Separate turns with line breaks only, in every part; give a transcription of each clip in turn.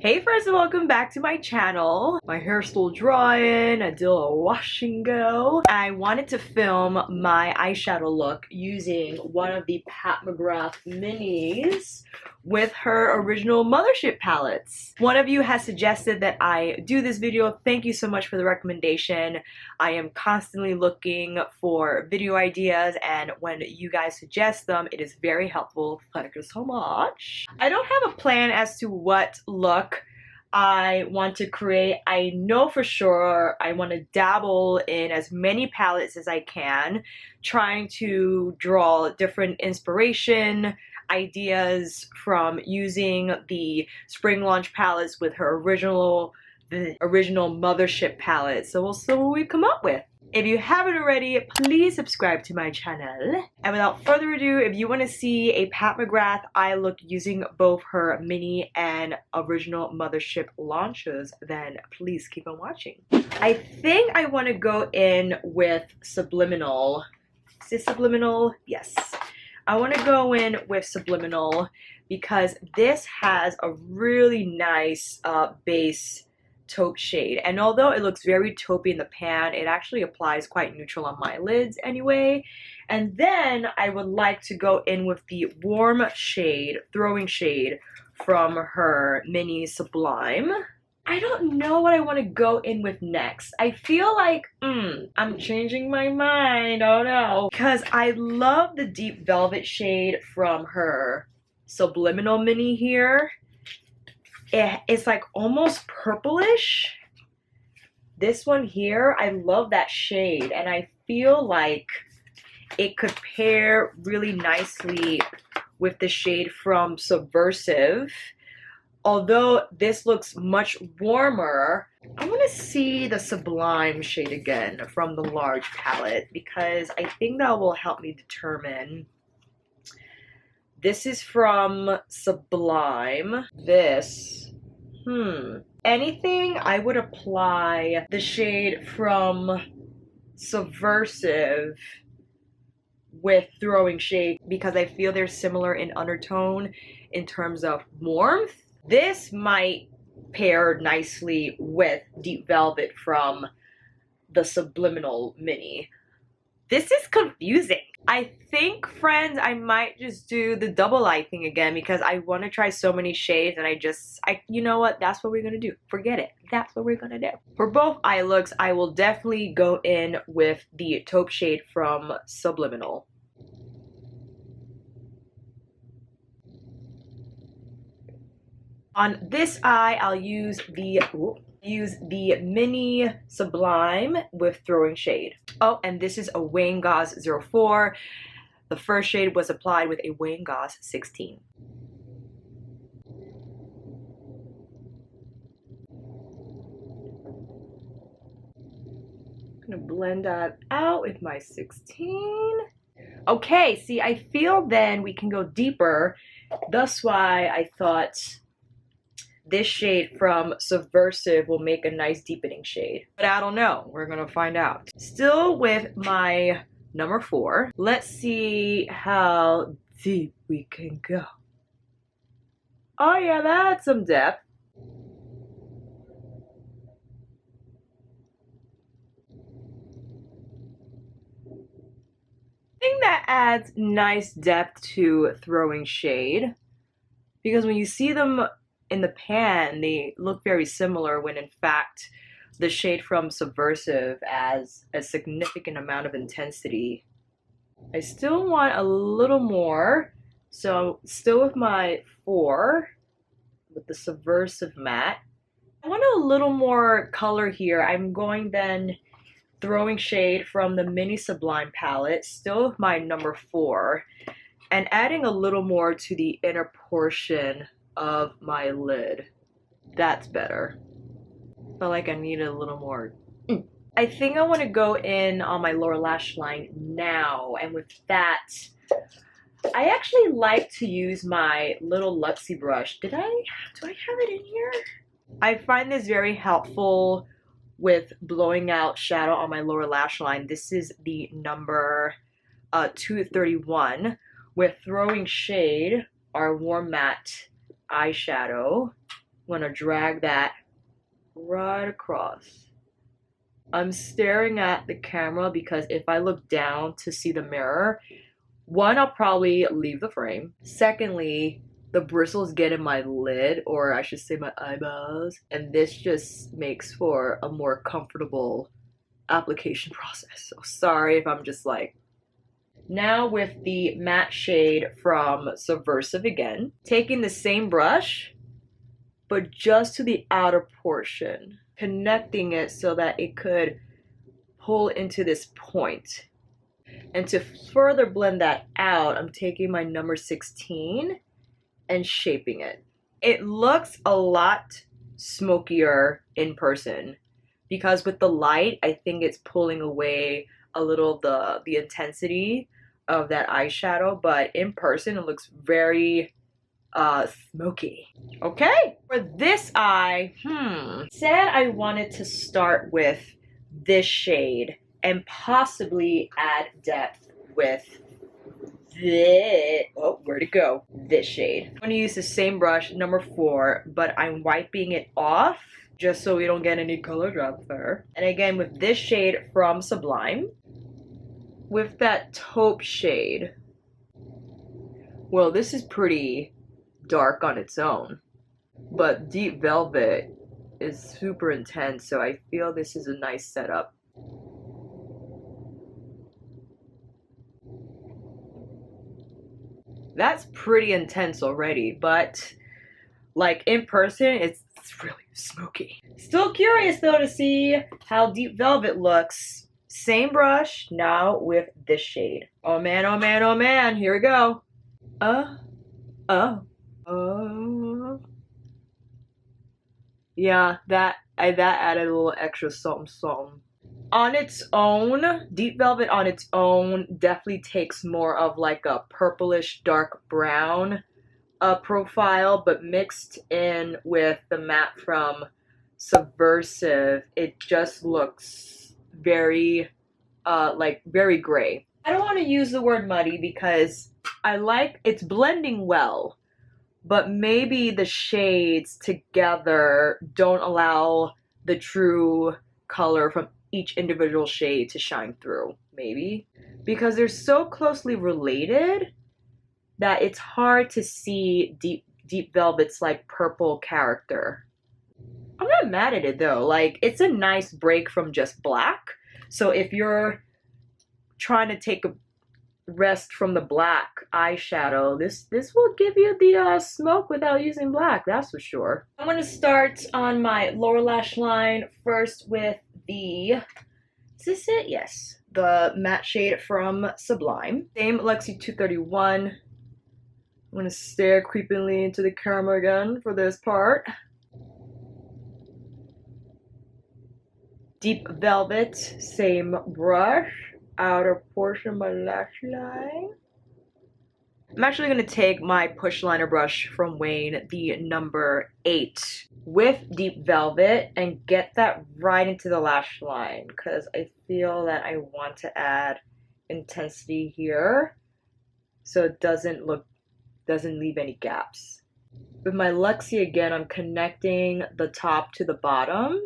Hey friends, and welcome back to my channel. My hair's still drying, I did a wash and go. I wanted to film my eyeshadow look using one of the Pat McGrath minis with her original Mothership palettes. One of you has suggested that I do this video. Thank you so much for the recommendation. I am constantly looking for video ideas, and when you guys suggest them, it is very helpful. Thank you so much. I don't have a plan as to what look I want to create. I know for sure I want to dabble in as many palettes as I can, trying to draw different inspiration ideas from using the spring launch palettes with her original Mothership palette. So we'll see what we come up with. If you haven't already, please subscribe to my channel. And without further ado, if you want to see a Pat McGrath eye look using both her mini and original Mothership launches, then please keep on watching. I think I want to go in with Subliminal. Is this Subliminal? Yes. I want to go in with Subliminal because this has a really nice base taupe shade, and although it looks very taupey in the pan, it actually applies quite neutral on my lids anyway. And then I would like to go in with the warm shade, throwing shade from her mini Sublime. I don't know what I want to go in with next. I feel like I'm changing my mind. Oh no, because I love the deep velvet shade from her Subliminal mini here. It's like almost purplish. This one here, I love that shade, and I feel like it could pair really nicely with the shade from Subversive. Although this looks much warmer, I want to see the Sublime shade again from the large palette because I think that will help me determine. This is from Sublime. This, anything I would apply the shade from Subversive with throwing shade because I feel they're similar in undertone in terms of warmth. This might pair nicely with Deep Velvet from the Subliminal mini. This is confusing. I think, friends, I might just do the double eye thing again because I want to try so many shades, and you know what? That's what we're gonna do. Forget it. That's what we're gonna do. For both eye looks, I will definitely go in with the taupe shade from Subliminal. On this eye, I'll use the mini Sublime with throwing shade. Oh, and this is a Wayne Gauze 04. The first shade was applied with a Wayne Gauze 16. I'm gonna blend that out with my 16. Okay, see, I feel then we can go deeper. That's why I thought this shade from Subversive will make a nice deepening shade. But I don't know. We're gonna find out. Still with my number 4. Let's see how deep we can go. Oh yeah, that's some depth. I think that adds nice depth to throwing shade because when you see them in the pan, they look very similar when in fact the shade from Subversive adds a significant amount of intensity. I still want a little more, so still with my 4 with the Subversive matte. I want a little more color here. I'm going then throwing shade from the mini Sublime palette, still with my number 4, and adding a little more to the inner portion of my lid. That's better. Felt like I needed a little more. I think I want to go in on my lower lash line now, and with that, I actually like to use my little Luxie brush. Do I have it in here? I find this very helpful with blowing out shadow on my lower lash line. This is the number 231 with throwing shade, our warm matte eyeshadow. I'm gonna drag that right across. I'm staring at the camera because if I look down to see the mirror, one, I'll probably leave the frame. Secondly, the bristles get in my lid, or I should say my eyeballs, and this just makes for a more comfortable application process. So sorry if I'm just like. Now with the matte shade from Subversive again, taking the same brush, but just to the outer portion, connecting it so that it could pull into this point. And to further blend that out, I'm taking my number 16 and shaping it. It looks a lot smokier in person because with the light, I think it's pulling away a little of the intensity of that eyeshadow, but in person it looks very smoky. Okay, for this eye, said I wanted to start with this shade and possibly add depth with this. Oh, where'd it go? This shade. I'm gonna use the same brush, number 4, but I'm wiping it off just so we don't get any color transfer. And again with this shade from Sublime, with that taupe shade. Well, this is pretty dark on its own, but Deep Velvet is super intense, so I feel this is a nice setup. That's pretty intense already, but like in person, it's really smoky. Still curious though to see how Deep Velvet looks. Same brush, now with this shade. Oh man, oh man, oh man, here we go. Yeah, that added a little extra something. On its own, Deep Velvet on its own definitely takes more of like a purplish dark brown profile, but mixed in with the matte from Subversive, it just looks very very gray. I don't want to use the word muddy because I like it's blending well, but maybe the shades together don't allow the true color from each individual shade to shine through, maybe because they're so closely related that it's hard to see Deep Velvet's like purple character. I'm not mad at it though, like it's a nice break from just black. So if you're trying to take a rest from the black eyeshadow, this will give you the smoke without using black, that's for sure. I'm going to start on my lower lash line first with the, is this it? Yes, the matte shade from Sublime. Same Lexi 231. I'm going to stare creepingly into the camera again for this part. Deep Velvet, same brush, outer portion of my lash line. I'm actually going to take my push liner brush from Wayne, the number 8, with Deep Velvet and get that right into the lash line because I feel that I want to add intensity here so it doesn't leave any gaps. With my Lexi again, I'm connecting the top to the bottom.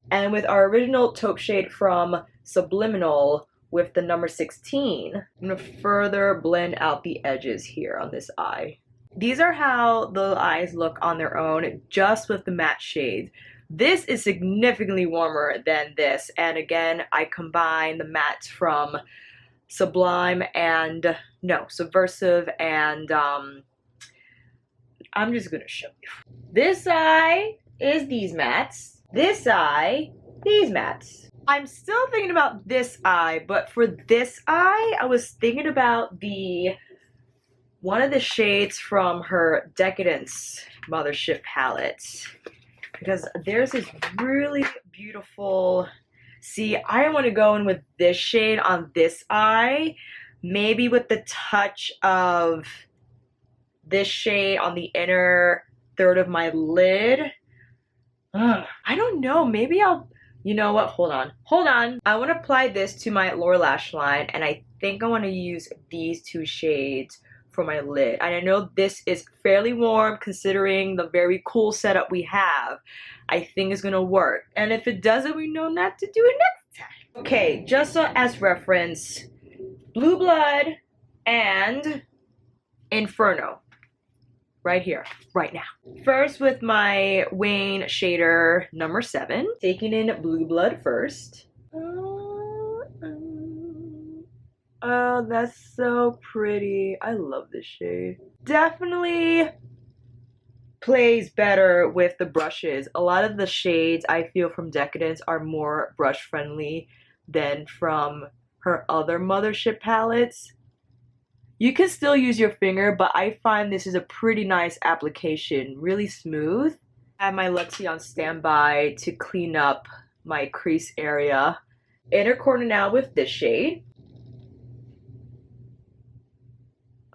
And with our original taupe shade from Subliminal with the number 16, I'm going to further blend out the edges here on this eye. These are how the eyes look on their own, just with the matte shades. This is significantly warmer than this. And again, I combine the mattes from Sublime and, no, Subversive and, I'm just going to show you. This eye is these mattes. This eye, these mattes. I'm still thinking about this eye, but for this eye, I was thinking about one of the shades from her Decadence Mothership Palettes. Because there's this really beautiful, see, I want to go in with this shade on this eye, maybe with the touch of this shade on the inner third of my lid. I don't know, maybe I'll, you know what, hold on. I want to apply this to my lower lash line, and I think I want to use these two shades for my lid. And I know this is fairly warm considering the very cool setup we have. I think it's gonna work. And if it doesn't, we know not to do it next time. Okay, just so as reference, Blue Blood and Inferno. Right here, right now. First with my Wayne shader number 7. Taking in Blue Blood first. Oh, that's so pretty. I love this shade. Definitely plays better with the brushes. A lot of the shades I feel from Decadence are more brush friendly than from her other Mothership palettes. You can still use your finger, but I find this is a pretty nice application. Really smooth. I have my Luxie on standby to clean up my crease area. Inner corner now with this shade.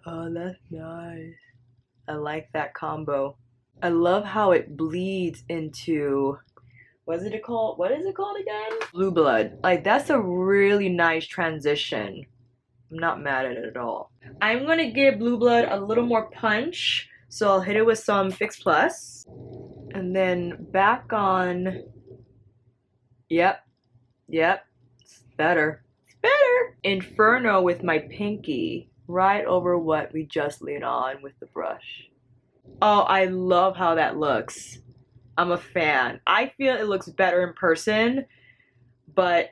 Oh, that's nice. I like that combo. I love how it bleeds into, what is it called again? Blue Blood. Like, that's a really nice transition. I'm not mad at it at all. I'm gonna give Blue Blood a little more punch, so I'll hit it with some Fix Plus. And then back on, yep, it's better. It's better. Inferno with my pinky, right over what we just laid on with the brush. Oh, I love how that looks. I'm a fan. I feel it looks better in person, but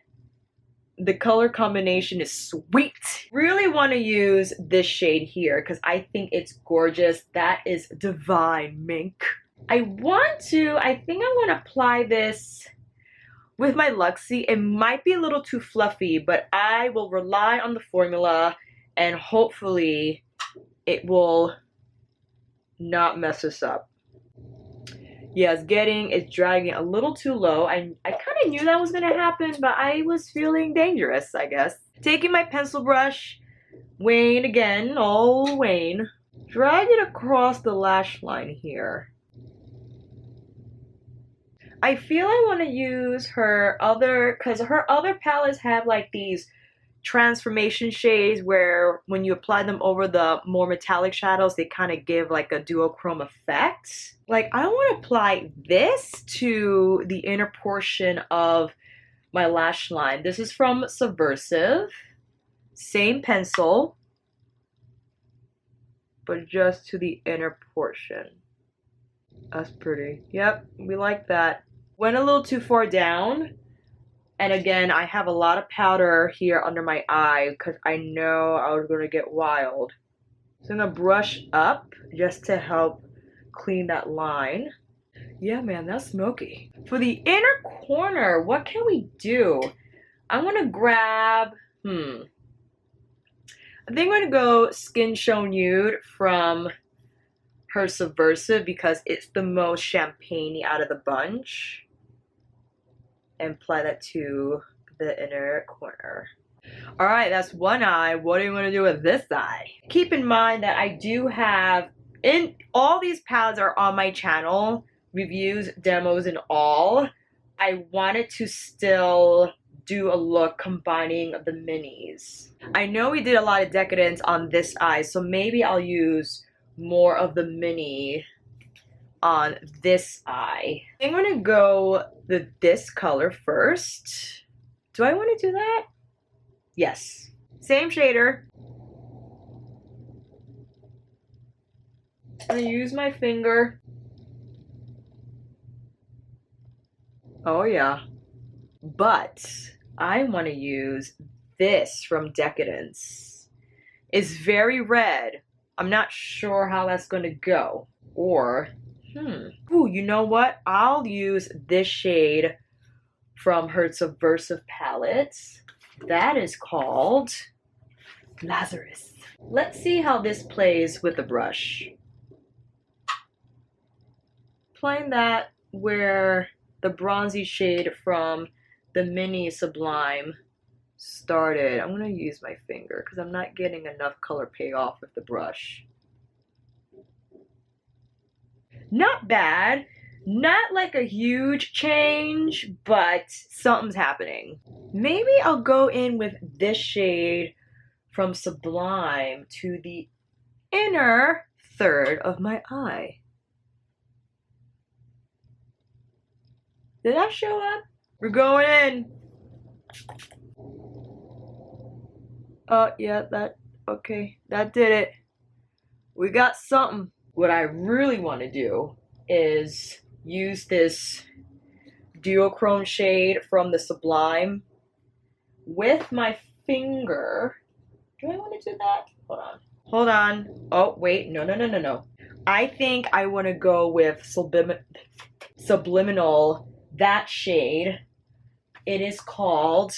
the color combination is sweet. Really want to use this shade here because I think it's gorgeous. That is Divine Mink. I think I want to apply this with my Luxie. It might be a little too fluffy, but I will rely on the formula and hopefully it will not mess us up. Yeah, it's dragging a little too low. I kind of knew that was gonna happen, but I was feeling dangerous, I guess. Taking my pencil brush, Wayne again, all Wayne. Drag it across the lash line here. I feel I want to use her other, because her other palettes have like these transformation shades where when you apply them over the more metallic shadows, they kind of give like a duochrome effect. Like, I want to apply this to the inner portion of my lash line. This is from Subversive. Same pencil, but just to the inner portion. That's pretty. Yep, we like that. Went a little too far down. And again, I have a lot of powder here under my eye because I know I was going to get wild. So I'm going to brush up just to help clean that line. Yeah, man, that's smoky. For the inner corner, what can we do? I'm going to grab, I think I'm going to go Skin Show Nude from her Subversive because it's the most champagne-y out of the bunch. And apply that to the inner corner. All right, that's one eye. What are you going to do with this eye? Keep in mind that I do have, all these palettes are on my channel, reviews, demos, and all. I wanted to still do a look combining the minis. I know we did a lot of Decadence on this eye, so maybe I'll use more of the mini on this eye. I'm gonna go this color first. Do I want to do that? Yes. Same shader. I'm gonna use my finger. Oh yeah. But I want to use this from Decadence. It's very red. I'm not sure how that's gonna go. Or ooh, you know what? I'll use this shade from her Subversive palettes. That is called Lazarus. Let's see how this plays with the brush. Applying that where the bronzy shade from the mini Sublime started. I'm going to use my finger because I'm not getting enough color payoff with the brush. Not bad, not like a huge change, but something's happening. Maybe I'll go in with this shade from Sublime to the inner third of my eye. Did that show up? We're going in. Oh, yeah, okay, that did it. We got something. What I really want to do is use this duochrome shade from the Sublime with my finger. Do I want to do that? Hold on. Hold on. Oh, wait. No. I think I want to go with Subliminal, that shade. It is called...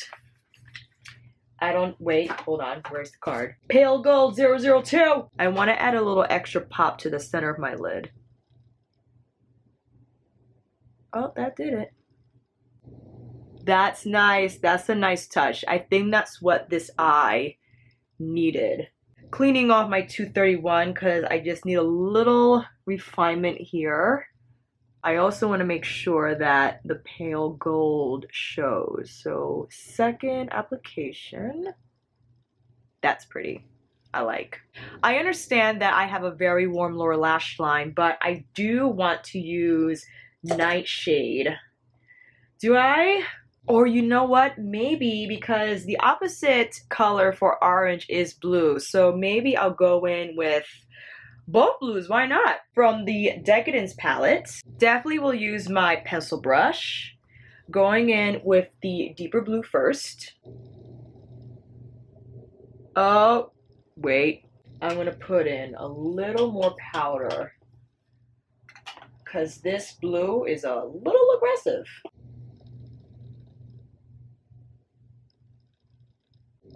wait, hold on, where's the card? Pale Gold 002! I want to add a little extra pop to the center of my lid. Oh, that did it. That's nice. That's a nice touch. I think that's what this eye needed. Cleaning off my 231 because I just need a little refinement here. I also want to make sure that the pale gold shows. So second application. That's pretty. I like. I understand that I have a very warm lower lash line, but I do want to use Nightshade. Do I? Or you know what? Maybe because the opposite color for orange is blue. So maybe I'll go in with both blues, why not? From the Decadence palette. Definitely will use my pencil brush. Going in with the deeper blue first. Oh, wait. I'm gonna put in a little more powder because this blue is a little aggressive.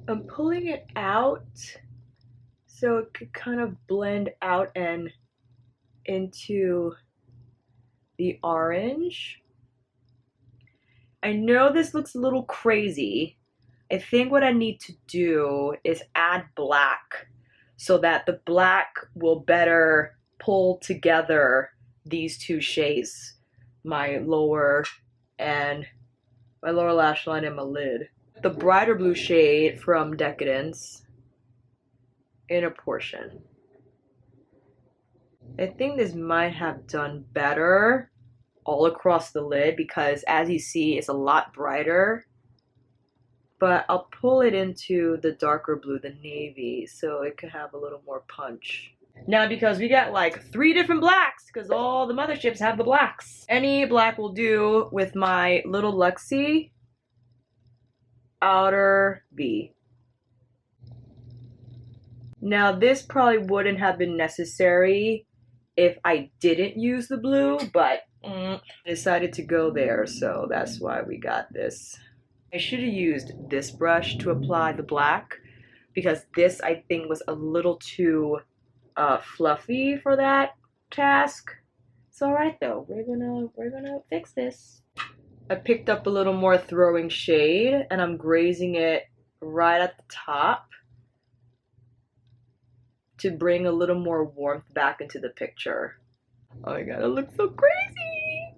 I'm pulling it out so it could kind of blend out and into the orange. I know this looks a little crazy. I think what I need to do is add black so that the black will better pull together these two shades, my lower lash line and my lid. The brighter blue shade from Decadence in a portion. I think this might have done better all across the lid because as you see it's a lot brighter, but I'll pull it into the darker blue, the navy, so it could have a little more punch. Now because we got like 3 different blacks because all the motherships have the blacks. Any black will do with my little Luxie outer V. Now this probably wouldn't have been necessary if I didn't use the blue, but I decided to go there, so that's why we got this. I should have used this brush to apply the black because this I think was a little too fluffy for that task. It's alright though, we're gonna fix this. I picked up a little more throwing shade and I'm grazing it right at the top to bring a little more warmth back into the picture. Oh my god, it looks so crazy!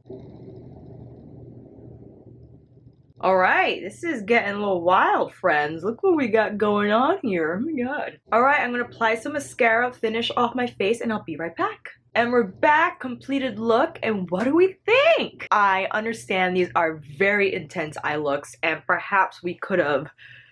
Alright, this is getting a little wild, friends. Look what we got going on here. Oh my god. Alright, I'm gonna apply some mascara, finish off my face, and I'll be right back. And we're back, completed look, and what do we think? I understand these are very intense eye looks, and perhaps we could have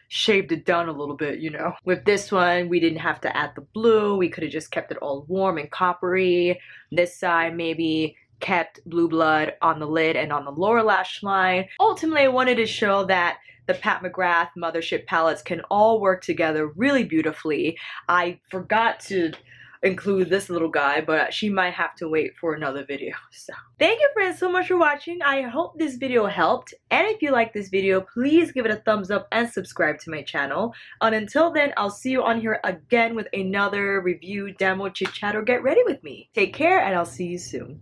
shaved it down a little bit, you know. With this one, we didn't have to add the blue. We could have just kept it all warm and coppery. This side, maybe kept blue blood on the lid and on the lower lash line. Ultimately, I wanted to show that the Pat McGrath Mothership palettes can all work together really beautifully. I forgot to include this little guy, but she might have to wait for another video. So thank you friends so much for watching. I hope this video helped, and if you like this video, please give it a thumbs up and subscribe to my channel. And until then, I'll see you on here again with another review, demo, chit chat, or get ready with me. Take care, and I'll see you soon.